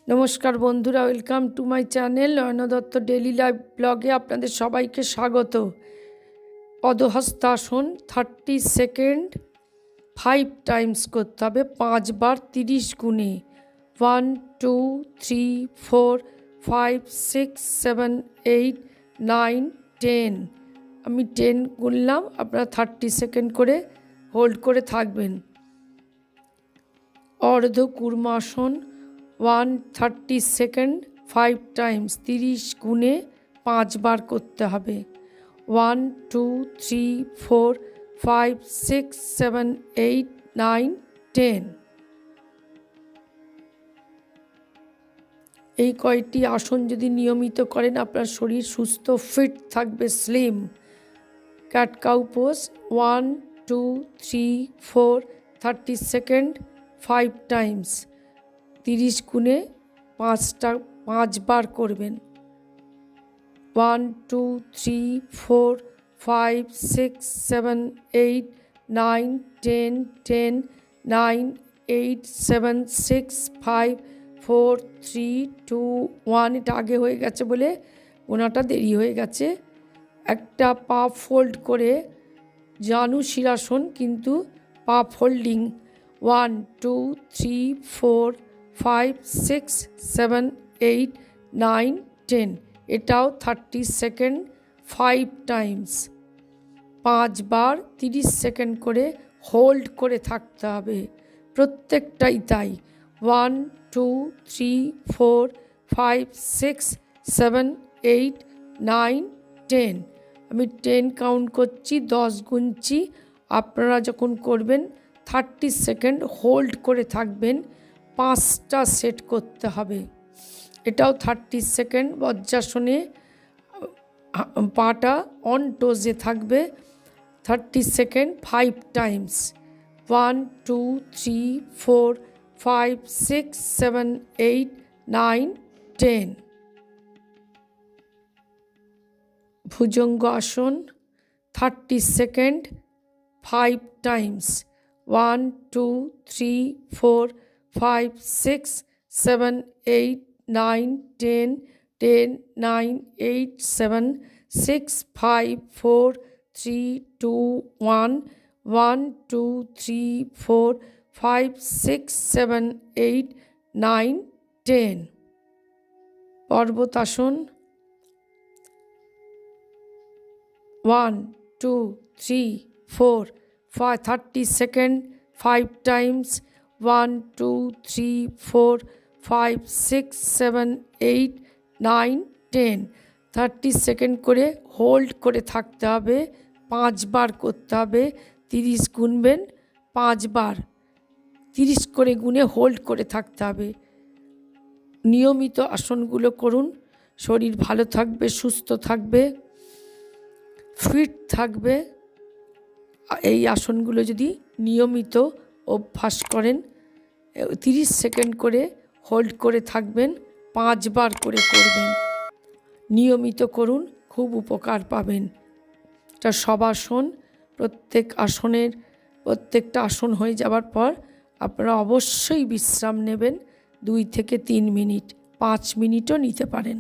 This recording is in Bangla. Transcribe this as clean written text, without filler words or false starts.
নমস্কার বন্ধুরা, welcome to my channel Naina Dutta daily life ব্লগে আপনাদের সবাইকে স্বাগত। পদহস্তাসন 30 সেকেন্ড 5 টাইমস করতে হবে, 5 বার 30 গুণে। 1 2 3 4 5 6 7 8 9 10। আমি 10 গুনলাম, আপনারা 30 সেকেন্ড করে হোল্ড করে থাকবেন। অর্ধ কুর্মাসন 130 সেকেন্ড 5 টাইমস, 30 গুণে 5 বার করতে হবে। 1 2 3 4 5 6 7 8 9 10। এই কয়টি আসন যদি নিয়মিত করেন আপনার শরীর সুস্থ ফিট থাকবে, slim. Cat cow pose 1 2 3 4 30 second 5 Times, 30 গুণে 5 বার করবেন। 1 2 3 4 5 6 7 8 9 10 10 9 8 7 6 5 4 3 2 1। এটা আগে হয়ে গেছে বলে ওনাটা দেরি হয়ে গেছে। একটা পা ফোল্ড করে জানু শিরাসন, কিন্তু পা ফোল্ডিং। 1 2 3 4 5 6 7 8 9 10। এটাও 30 সেকেন্ড 5 টাইমস, 5 বার 30 সেকেন্ড করে হোল্ড করে থাকতে হবে প্রত্যেকটাই। তাই 1 2 3 4 5 6 7 8 9 10। আমি 10 কাউন্ট করছি, 10 গুনছি। আপনারা যখন করবেন 30 সেকেন্ড হোল্ড করে থাকবেন, 5টা সেট করতে হবে। এটাও 30 সেকেন্ড। বজ্রাসনে পাটা অন টোজে থাকবে, 30 সেকেন্ড 5 টাইমস। 1 2 3 4 5 6 7 8 9 10। ভুজঙ্গ আসন 30 second 5 Times. 1 2 3 4 5 6 7 8 9 10 10 9 8 7 6 5 4 3 2 1 1 2 3 4 5 6 7 8 9 10। পর্বতাসন 1 2 3 4 5 30 second 5 Times. 1 2 3 4 5 6 7 8 9 10। 30 second করে হোল্ড করে থাকতে হবে, 5 বার করতে হবে। 30 গুনবেন, 5 বার 30 করে গুনে হোল্ড করে থাকতে হবে। নিয়মিত আসনগুলো করুন, শরীর ভালো থাকবে, সুস্থ থাকবে, ফিট থাকবে। এই আসনগুলো যদি নিয়মিত অভ্যাস করেন, 30 সেকেন্ড করে হোল্ড করে থাকবেন, 5 বার করে করবেন। নিয়মিত করুন, খুব উপকার পাবেন। এটা শবাসন। প্রত্যেকটা আসন হয়ে যাওয়ার পর আপনারা অবশ্যই বিশ্রাম নেবেন, 2 থেকে 3 মিনিট, 5 মিনিটও নিতে পারেন।